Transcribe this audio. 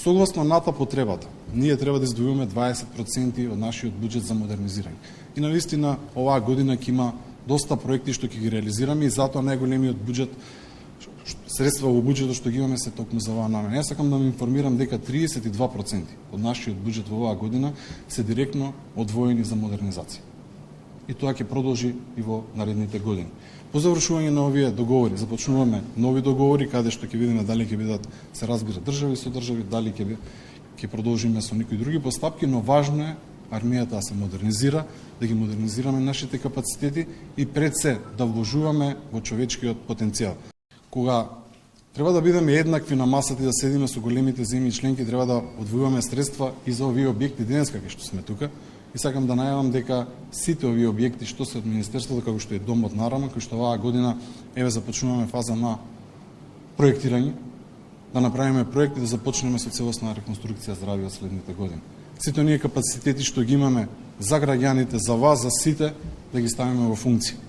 Согласно НАТО потребата, ние треба да издвојуваме 20% од нашиот буџет за модернизирање. И навистина оваа година ќе има доста проекти што ќе ги реализираме и затоа најголемиот буџет, средства во буџетот што ги имаме се токму за оваа намена. Јас сакам да ме информирам дека 32% од нашиот буџет во оваа година се директно одвоени за модернизација. И тоа ќе продолжи и во наредните години. По завршување на овие договори, започнуваме нови договори, каде што ќе видиме дали ќе бидат, се разбира, држави со држави, дали ќе продолжиме со некои други постапки, но важно е армијата да се модернизира, да ги модернизираме нашите капацитети и пред се да вложуваме во човечкиот потенцијал. Кога треба да бидеме еднакви на масата и да седиме со големите земји членки, треба да одвојуваме средства и за овие објекти денеска кај што сме тука. И сакам да најавам дека сите овие објекти што се од Министерството, како што е Домот на Рама, кој што оваа година започнуваме фаза на проектирање, да направиме проект и да започнеме со целосна реконструкција здравје од следните години. Сите оние капацитети што ги имаме за граѓаните, за вас, за сите, да ги ставиме во функција.